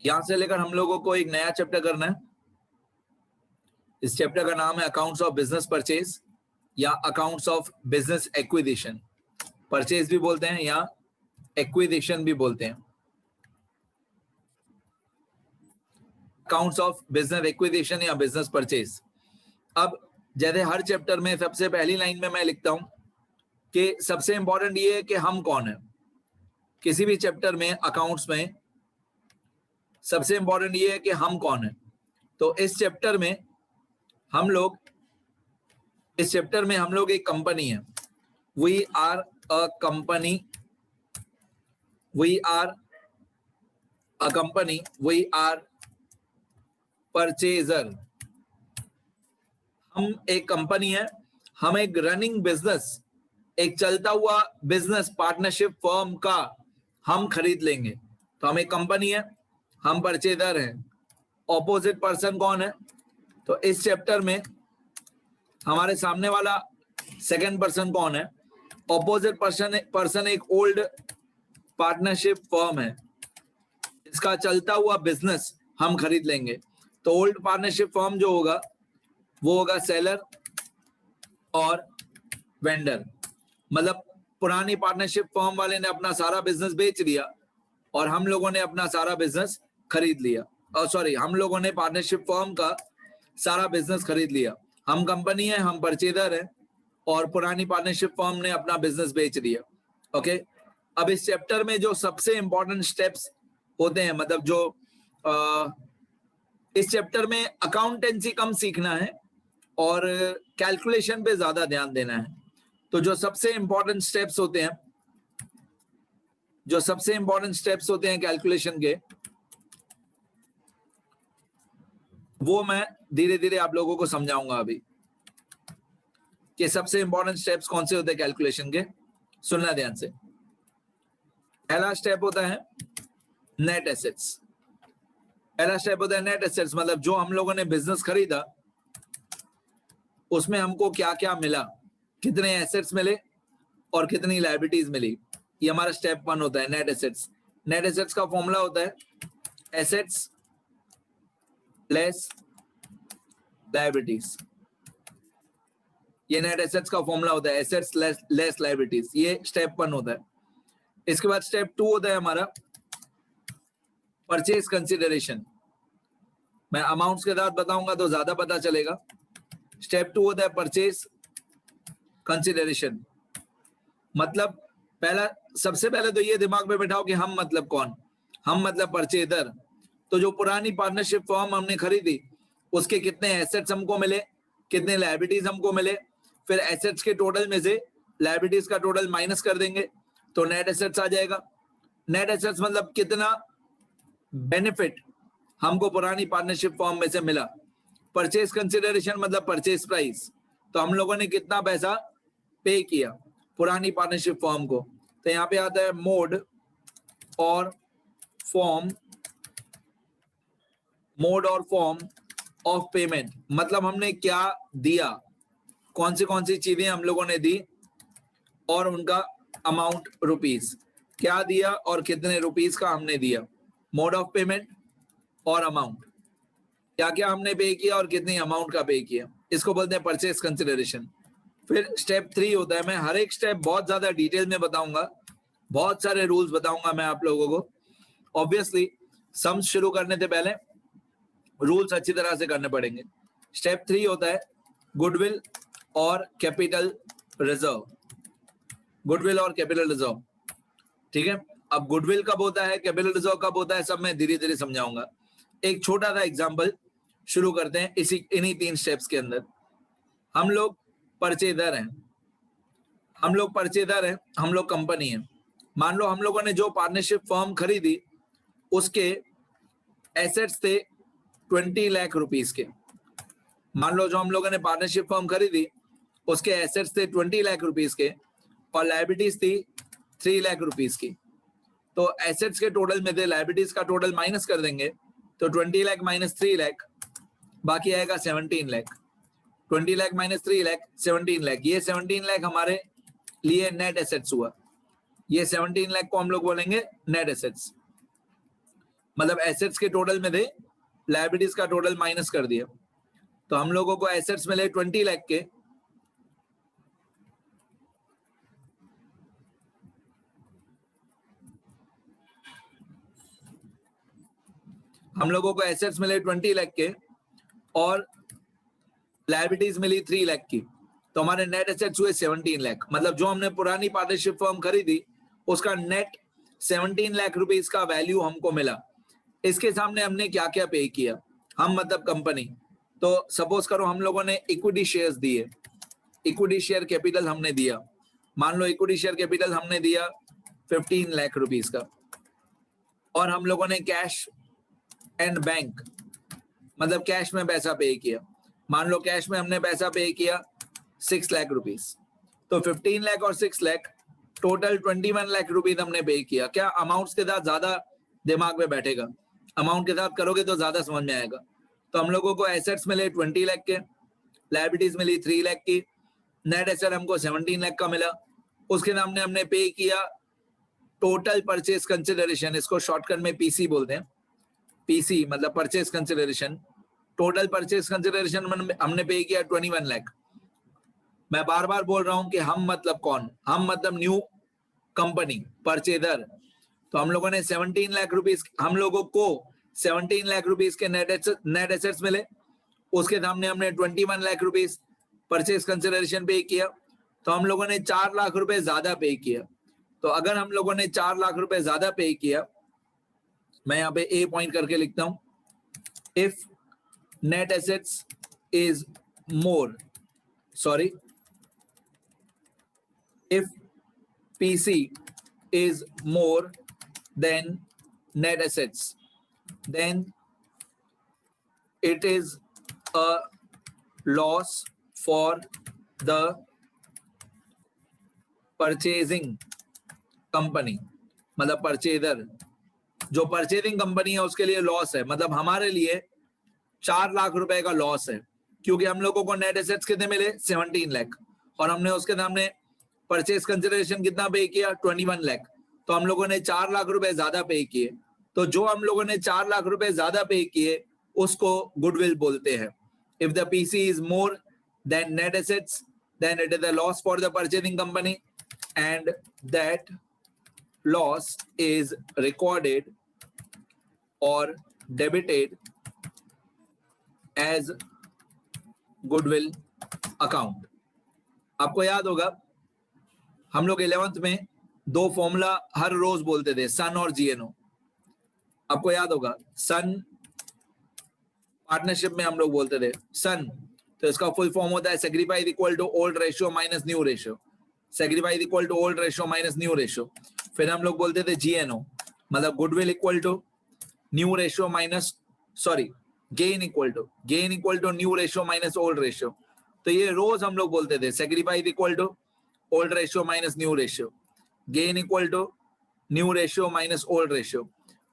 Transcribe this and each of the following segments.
यहां से लेकर हम लोगों को एक नया चैप्टर करना है। इस चैप्टर का नाम है अकाउंट्स ऑफ बिजनेस परचेज या accounts of business acquisition. Purchase भी बोलते हैं या एक्विजिशन भी बोलते हैं। अकाउंट्स ऑफ बिजनेस एक्विजिशन या बिजनेस परचेज। अब जैसे हर चैप्टर में सबसे पहली लाइन में मैं लिखता हूं कि सबसे इंपॉर्टेंट ये है कि हम कौन है। किसी भी चैप्टर में अकाउंट्स में सबसे इंपॉर्टेंट ये है कि हम कौन है। तो इस चैप्टर में हम लोग एक कंपनी है। We are a company, we are a company, we are purchaser. हम एक कंपनी है, हम एक रनिंग बिजनेस, एक चलता हुआ बिजनेस पार्टनरशिप फर्म का हम खरीद लेंगे। तो हम एक कंपनी है, हम परचेजर हैं। ऑपोजिट पर्सन कौन है? तो इस चैप्टर में हमारे सामने वाला सेकंड पर्सन कौन है? ऑपोजिट पर्सन एक ओल्ड पार्टनरशिप फर्म है, इसका चलता हुआ बिजनेस हम खरीद लेंगे। तो ओल्ड पार्टनरशिप फर्म जो होगा वो होगा सेलर और वेंडर। मतलब पुरानी पार्टनरशिप फर्म वाले ने अपना सारा बिजनेस बेच दिया और हम लोगों ने अपना सारा बिजनेस खरीद लिया। हम लोगों ने पार्टनरशिप फर्म का सारा बिजनेस खरीद लिया। हम कंपनी है, हम परचेजर है और पुरानी पार्टनरशिप फर्म ने अपना बिजनेस बेच दिया। ओके, अब इस चैप्टर में जो सबसे इंपॉर्टेंट स्टेप्स होते हैं, मतलब जो इस चैप्टर में अकाउंटेंसी कम सीखना है और कैलकुलेशन पे ज्यादा ध्यान देना है। तो जो सबसे इंपॉर्टेंट स्टेप्स होते हैं कैलकुलेशन के, वो मैं धीरे धीरे आप लोगों को समझाऊंगा अभी कि सबसे इंपॉर्टेंट स्टेप्स कौन से होते हैं कैलकुलेशन के। सुनना ध्यान से। पहला स्टेप होता है नेट एसेट्स। मतलब जो हम लोगों ने बिजनेस खरीदा उसमें हमको क्या क्या मिला, कितने एसेट्स मिले और कितनी लायबिलिटीज मिली। ये हमारा स्टेप 1 होता है, नेट एसेट्स। नेट एसेट्स का फॉर्मूला होता है एसेट्स लेस लायबिलिटीज। ये नेट एसेट्स का फॉर्मूला होता है, एसेट्स लेस लायबिलिटीज। ये स्टेप 1 होता है। इसके बाद स्टेप 2 होता है हमारा परचेज कंसिडरेशन। मैं अमाउंट्स के साथ बताऊंगा तो ज्यादा पता चलेगा। स्टेप 2 होता है परचेज कंसिडरेशन। मतलब सबसे पहले तो ये दिमाग में बैठाओ कि हम मतलब कौन। हम मतलब परचेजर। तो जो पुरानी पार्टनरशिप फर्म हमने खरीदी उसके कितने एसेट्स हमको मिले, कितने लायबिलिटीज हमको मिले, फिर एसेट्स के टोटल में से लायबिलिटीज का टोटल माइनस कर देंगे तो नेट एसेट्स आ जाएगा। नेट एसेट्स मतलब कितना बेनिफिट हमको पुरानी पार्टनरशिप फर्म में से मिला। परचेज कंसिडरेशन मतलब परचेज प्राइस, तो हम लोगों ने कितना पैसा पे किया पुरानी पार्टनरशिप फर्म को। तो यहाँ पे आता है मोड और फॉर्म ऑफ पेमेंट। मतलब हमने क्या दिया, कौन सी चीजें हम लोगों ने दी और उनका अमाउंट रुपीस, क्या दिया और कितने रुपीस का हमने दिया। मोड ऑफ पेमेंट और अमाउंट, क्या क्या हमने पे किया और कितनी अमाउंट का पे किया, इसको बोलते हैं परचेज कंसिडरेशन। फिर स्टेप 3 होता है, मैं हर एक स्टेप बहुत ज्यादा डिटेल में बताऊंगा, बहुत सारे रूल्स बताऊंगा मैं आप लोगों को। ऑब्वियसली सम्स शुरू करने से पहले रूल्स अच्छी तरह से करने पड़ेंगे। स्टेप 3 होता है गुडविल और कैपिटल रिजर्व। गुडविल और कैपिटल रिजर्व, ठीक है। अब गुडविल कब होता है, कैपिटल रिजर्व कब होता है, सब मैं धीरे धीरे समझाऊंगा। एक छोटा सा एग्जांपल शुरू करते हैं इन्हीं 3 स्टेप्स के अंदर। हम लोग परचेजर हैं, हम लोग कंपनी है। मान लो हम लोगों ने जो पार्टनरशिप फर्म खरीदी उसके एसेट्स थे 20 लाख रुपीस के। मान लो जो हम लोगों ने पार्टनरशिप फर्म खरीदी उसके एसेट्स थे 20 लाख रुपीस के और लायबिलिटीज थी 3 लाख रुपीस की। तो एसेट्स के टोटल में से लायबिलिटीज का टोटल माइनस कर देंगे तो 20 लाख माइनस 3 लाख बाकी आएगा 17 लाख। 20 लाख माइनस 3 लाख 17 लाख। ये 17 लाख हमारे लिए नेट एसेट्स हुआ। ये 17 लाख को हम लोग बोलेंगे नेट एसेट्स। मतलब एसेट्स के टोटल में थे, लायबिलिटीज का टोटल माइनस कर दिया, तो हम लोगों को एसेट्स मिले 20 लाख के, हम लोगों को एसेट्स मिले 20 लाख के और लायबिलिटीज मिली 3 लाख की, तो हमारे नेट एसेट्स हुए 17 लाख। मतलब जो हमने पुरानी पार्टनरशिप फर्म खरीदी उसका नेट 17 लाख रुपीस का वैल्यू हमको मिला। इसके सामने हमने क्या क्या पे किया, हम मतलब कंपनी, तो सपोज करो हम लोगों ने इक्विटी शेयर्स दिए, इक्विटी शेयर कैपिटल हमने दिया, मान लो इक्विटी शेयर कैपिटल हमने दिया 15 लाख रुपीस का, और हम लोगों ने कैश एंड बैंक मतलब कैश में पैसा पे किया, मान लो कैश में हमने पैसा पे किया 6 लाख रुपीस, तो 15 लाख और 6 लाख टोटल 21 लाख रुपीस हमने पे किया। क्या अमाउंट्स के साथ ज्यादा दिमाग में बैठेगा, अमाउंट के साथ करोगे तो ज्यादा समझ में आएगा। तो हम लोगों को एसेट्स मिले 20 लाख के, लायबिलिटीज मिली 3 लाख की, नेट एसेट हमको 17 लाख का मिला, उसके सामने हमने पे किया टोटल परचेज कंसिडरेशन, इसको शॉर्टकट में पीसी बोलते हैं, पीसी मतलब purchase consideration, total purchase consideration हमने पे किया 21 लाख। मैं बार बार बोल रहा हूं कि हम मतलब कौन, हम मतलब न्यू कंपनी परचेजर, तो हम लोगों ने 17 लाख रुपीस, हम लोगों को 17 लाख रुपीस के नेट एसेट्स मिले, उसके सामने हमने 21 लाख रुपीस परचेज कंसिडरेशन पे किया, तो हम लोगों ने 4 लाख रुपए ज्यादा पे किया। तो अगर हम लोगों ने 4 लाख रुपए ज्यादा पे किया, मैं यहाँ पे ए पॉइंट करके लिखता हूं, if net assets is more, sorry, if PC is more than net assets, then it is a loss for the purchasing company, मतलब परचेजर, जो परचेजिंग कंपनी है उसके लिए लॉस है, मतलब हमारे लिए 4 लाख रुपए का लॉस है, क्योंकि हम लोगों को नेट एसेट्स कितने मिले 17 लाख, और हमने उसके सामने परचेज कंसिडरेशन कितना पे किया 21 लाख, तो हम लोगों ने 4 लाख रुपए ज्यादा पे किए। तो जो हम लोगों ने 4 लाख रुपए ज्यादा पे किए उसको गुडविल बोलते हैं। If the PC is more than net assets then it is a loss for the purchasing company and that loss is recorded और डेबिटेड एज गुडविल अकाउंट। आपको याद होगा हम लोग 11th में 2 फॉर्मूला हर रोज बोलते थे, सन और जीएनओ, आपको याद होगा। सन पार्टनरशिप में हम लोग बोलते थे सन, तो इसका फुल फॉर्म होता है sacrificed equal to old ratio minus new ratio, sacrificed equal to old ratio minus new ratio. फिर हम लोग बोलते थे जीएनओ, मतलब goodwill equal to new ratio minus, sorry, gain equal to new ratio minus old ratio. तो ये रोज हम लोग बोलते थे sacrificed equal to old ratio minus new ratio, gain equal to new ratio minus old ratio.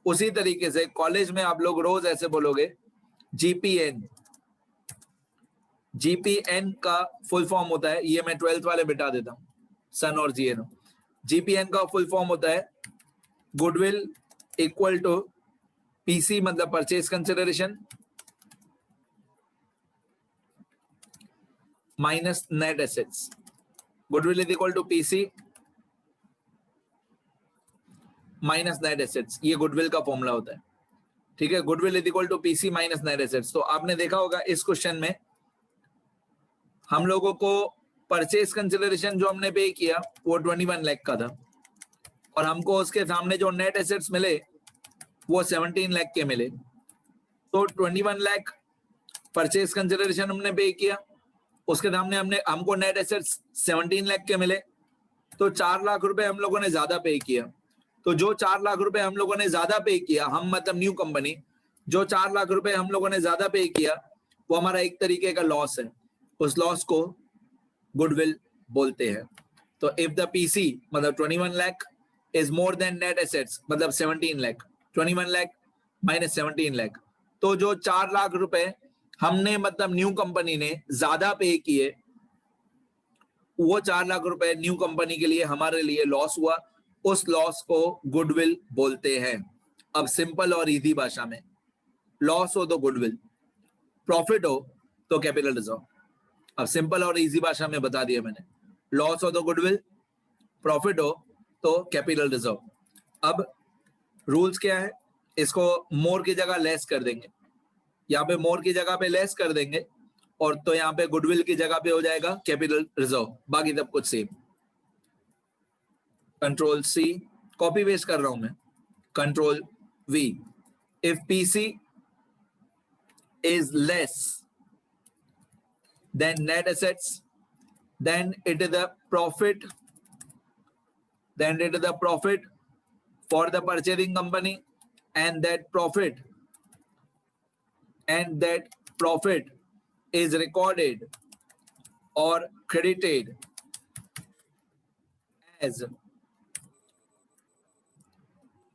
उसी तरीके से कॉलेज में आप लोग रोज ऐसे बोलोगे जीपीएन, जीपीएन का फुल फॉर्म होता है, ये मैं 12th वाले बिठा देता हूं, सन और जीएनओ। जीपीएन का फुल फॉर्म होता है गुडविल इक्वल टू पीसी मतलब purchase consideration minus net assets. Goodwill is equal to PC minus net assets, ये गुडविल का फॉर्मूला होता है, ठीक है। Goodwill is equal to PC minus net assets. तो आपने देखा होगा इस क्वेश्चन में हम लोगों को परचेज कंसिडरेशन जो हमने पे किया वो 21 लाख का था, और हमको उसके सामने जो नेट एसेट्स मिले वो 17 लाख के मिले। तो 21 लाख परचेज कंसिडरेशन हमने पे किया, उसके सामने हमको नेट एसेट्स 17 लाख के मिले, तो 4 लाख रुपए हम लोगों ने ज्यादा पे किया। तो जो 4 लाख रुपए हम लोगों ने ज्यादा पे किया, हम मतलब न्यू कंपनी, जो 4 लाख रुपए हम लोगों ने ज्यादा पे किया वो हमारा एक तरीके का लॉस है, उस लॉस को गुडविल बोलते हैं। तो इफ द पीसी मतलब 21 lakh is more than net assets मतलब 17 लाख, 21 लाख माइनस 17 लाख, तो जो 4 लाख रुपए हमने मतलब न्यू कंपनी ने ज्यादा पे किए वो 4 लाख रुपए न्यू कंपनी के लिए हमारे लिए लॉस हुआ, उस लॉस को गुडविल बोलते हैं। अब सिंपल और इजी भाषा में, लॉस हो तो गुडविल, प्रॉफिट हो तो कैपिटल रिजर्व। अब सिंपल और इजी भाषा में बता दिया मैंने, लॉस हो तो गुडविल, प्रॉफिट हो तो कैपिटल रिजर्व। अब रूल्स क्या है, इसको मोर की जगह लेस कर देंगे, यहाँ पे मोर की जगह पे लेस कर देंगे, और तो यहाँ पे गुडविल की जगह पे हो जाएगा कैपिटल रिजर्व, बाकी सब कुछ same. Control C, copy paste कर रहा हूं मैं, control V, if PC is less than net assets, then it is the profit, then it is the profit for the purchasing company, and that profit is recorded or credited as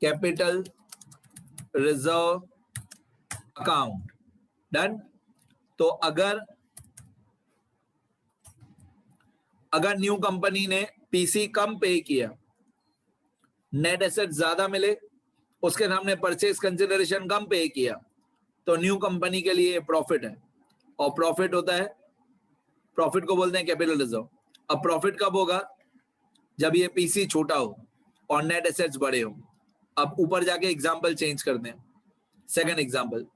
capital reserve account. Done. तो अगर new company ने PC कम पे किया, net asset ज्यादा मिले, उसके सामने purchase consideration कम पे किया, तो न्यू कंपनी के लिए प्रॉफिट है, और प्रॉफिट होता है, प्रॉफिट को बोलते हैं कैपिटल रिजर्व। अब प्रॉफिट कब होगा, जब ये पीसी छोटा हो और नेट एसेट्स बड़े हो। अब ऊपर जाके एग्जांपल चेंज करते हैं, सेकंड एग्जांपल।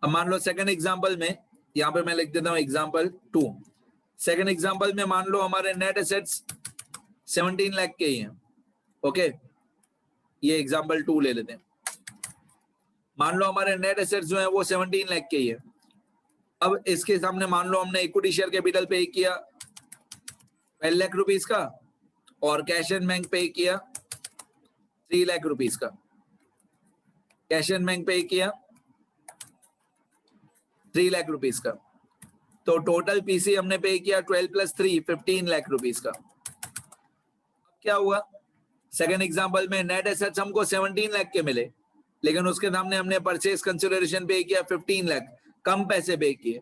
अब मान लो सेकंड एग्जांपल में, यहाँ पे मैं लिख देता हूँ एग्जांपल 2। सेकंड एग्जांपल में मान लो हमारे नेट एसेट्स 17 लाख के ही हैं, ओके, ये एग्जांपल 2 ले लेते हैं। मान लो हमारे नेट एसेट्स जो है वो 17 लाख के ही है। अब इसके सामने मान लो हमने इक्विटी शेयर कैपिटल पे किया 12 लाख रुपीस का, और कैश एंड बैंक पे किया 3 लाख रुपीस का, कैश एंड बैंक पे किया 3 लाख रुपीस का, तो टोटल पीसी हमने पे किया 12 + 3 15 लाख रुपीस का। अब क्या हुआ, सेकंड एग्जांपल में नेट एसेट्स हमको 17 लाख के मिले, लेकिन उसके सामने हमने परचेज कंसिडरेशन पे किया 15 लाख, कम पैसे पे किए,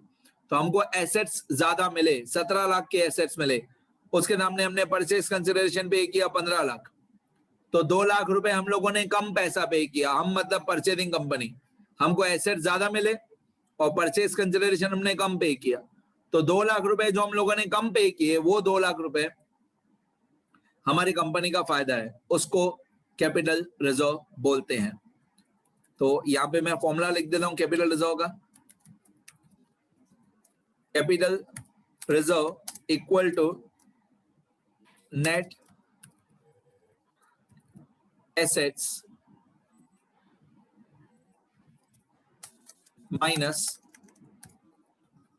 तो हमको एसेट्स ज्यादा मिले, 17 लाख के एसेट्स मिले, उसके सामने हमने परचेज कंसिडरेशन पे किया 15 लाख, तो 2 लाख रुपए हम लोगों ने कम पैसा पे किया। हम मतलब परचेजिंग कंपनी, हमको एसेट ज्यादा मिले और परचेज कंसिडरेशन हमने कम पे किया, तो 2 लाख रुपए जो हम लोगों ने कम पे किए, वो 2 लाख रुपए हमारी कंपनी का फायदा है, उसको कैपिटल रिजर्व बोलते हैं। तो यहाँ पे मैं फॉर्मूला लिख देता हूं कैपिटल रिजर्व का, capital reserve equal to net assets minus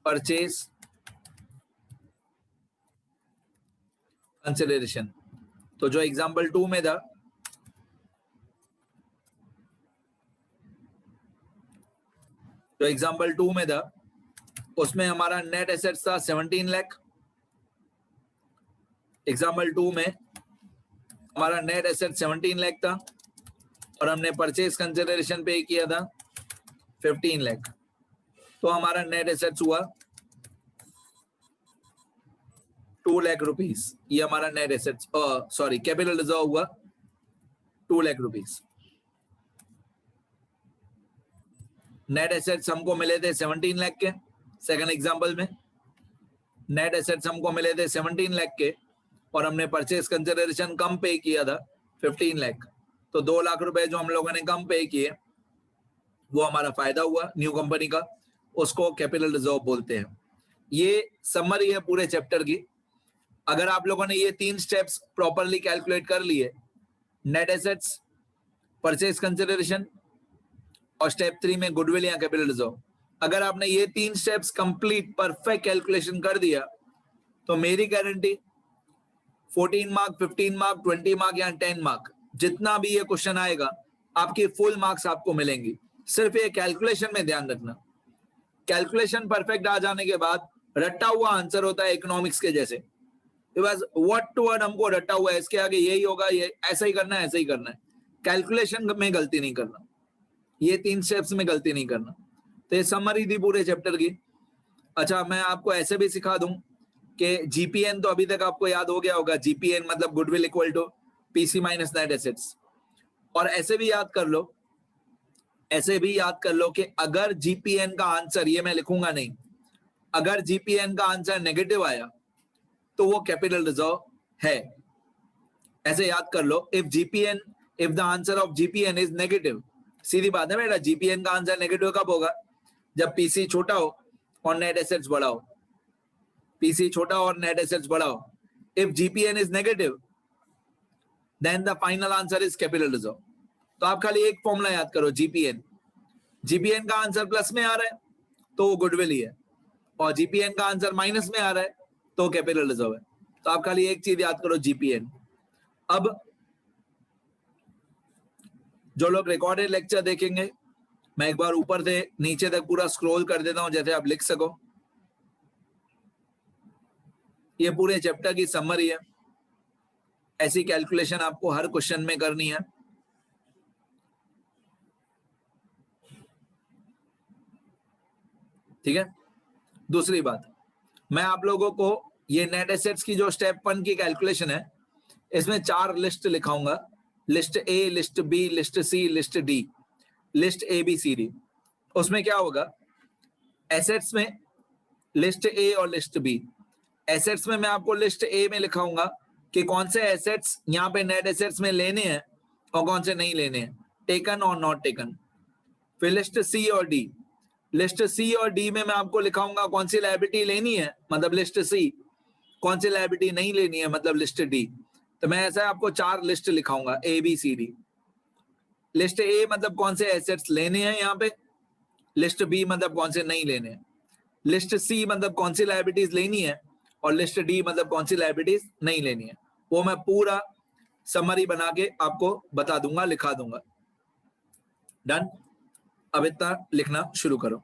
purchase consideration. तो जो एग्जांपल 2 में था, जो एग्जांपल 2 में था उसमें हमारा नेट एसेट्स था 17 लाख। एग्जांपल 2 में हमारा नेट एसेट 17 लाख था और हमने परचेज कंसिडरेशन पे किया था 15 लाख, तो हमारा नेट एसेट्स हुआ 2 लाख रुपीस। ये हमारा net assets, sorry capital reserve हुआ 2 लाख रुपीस। नेट एसेट्स हमको मिले थे 17 लाख के, सेकंड एग्जांपल में नेट एसेट्स हमको मिले थे 17 लाख के और हमने परचेज कंसिडरेशन कम पे किया था 15 लाख, तो 2 लाख रुपए जो हम लोगों ने कम पे किए वो हमारा फायदा हुआ न्यू कंपनी का, उसको कैपिटल रिजर्व बोलते हैं। ये समरी है पूरे चैप्टर की। अगर आप लोगों ने ये 3 स्टेप्स प्रॉपरली कैलकुलेट कर लिए, नेट एसेट्स, परचेज कंसिडरेशन और स्टेप 3 में गुडविल या कैपिटल रिजर्व, अगर आपने ये 3 स्टेप्स कंप्लीट परफेक्ट कैलकुलेशन कर दिया तो मेरी गारंटी 14 मार्क, 15 मार्क, 20 मार्क या 10 मार्क, जितना भी ये क्वेश्चन आएगा आपकी फुल मार्क्स आपको मिलेंगी। सिर्फ ये कैलकुलेशन में ध्यान रखना, कैलकुलेशन परफेक्ट आ जाने के बाद रट्टा हुआ आंसर होता है इकोनॉमिक्स के जैसे, बस वर्ड टू वर्ड हमको रट्टा हुआ है, इसके आगे यही होगा, ये ऐसा ही करना है, ऐसा ही करना है। कैलकुलेशन में गलती नहीं करना, ये 3 स्टेप्स में गलती नहीं करना। तो ये समरी थी पूरे चैप्टर की। अच्छा, मैं आपको ऐसे भी सिखा दूं कि जीपीएन तो अभी तक आपको याद हो गया होगा, जीपीएन मतलब goodwill equal to PC minus net assets, और ऐसे भी याद कर लो ऐसे भी याद कर लो कि अगर जीपीएन का आंसर, ये मैं लिखूंगा नहीं, अगर जीपीएन का आंसर नेगेटिव आया तो वो कैपिटल रिजर्व है। ऐसे याद कर लो, if the answer of GPN is negative, सीधी बात है बेटा, जीपीएन का आंसर नेगेटिव कब होगा? जब पीसी छोटा हो और नेट एसेट्स बड़ा हो। पीसी छोटा और नेट एसेट्स बड़ा हो। If GPN is negative then the final answer is capital reserve. तो आप खाली एक फॉर्मूला याद करो, जीपीएन का आंसर प्लस में आ रहा है तो वो गुडविल ही है, और जीपीएन का आंसर माइनस में आ रहा है तो कैपिटल रिजर्व है। तो आप खाली एक चीज याद करो, जीपीएन। अब जो लोग रिकॉर्डेड लेक्चर देखेंगे, मैं एक बार ऊपर से नीचे तक पूरा स्क्रॉल कर देता हूं जैसे आप लिख सको। ये पूरे चैप्टर की समरी है। ऐसी कैलकुलेशन आपको हर क्वेश्चन में करनी है। ठीक है। दूसरी बात, मैं आप लोगों को ये नेट एसेट्स की जो स्टेप 1 की कैलकुलेशन है, इसमें 4 लिस्ट लिखाऊंगा, list A, list B, list C, list D, list A B C D. उसमें क्या होगा, एसेट्स में लिस्ट ए और लिस्ट बी। एसेट्स में मैं आपको लिस्ट ए में लिखाऊंगा कि कौन से एसेट्स यहाँ पे नेट एसेट्स में लेने हैं और कौन से नहीं लेने हैं, टेकन और नॉट टेकन। फिर लिस्ट सी और डी, लिस्ट सी और डी में मैं आपको लिखाऊंगा कौन सी लायबिलिटी लेनी है, मतलब लिस्ट सी, कौन सी लायबिलिटी नहीं लेनी है, मतलब लिस्ट डी। तो मैं ऐसा आपको 4 लिस्ट लिखाऊंगा, A B C D. List A मतलब कौन से एसेट्स लेने हैं यहाँ पे, लिस्ट बी मतलब कौन से नहीं लेने हैं, लिस्ट सी मतलब कौन सी लायबिलिटीज लेनी है, और लिस्ट डी मतलब कौन सी लायबिलिटीज नहीं लेनी है। वो मैं पूरा समरी बना के आपको बता दूंगा, लिखा दूंगा। डन। अब इतना लिखना शुरू करो।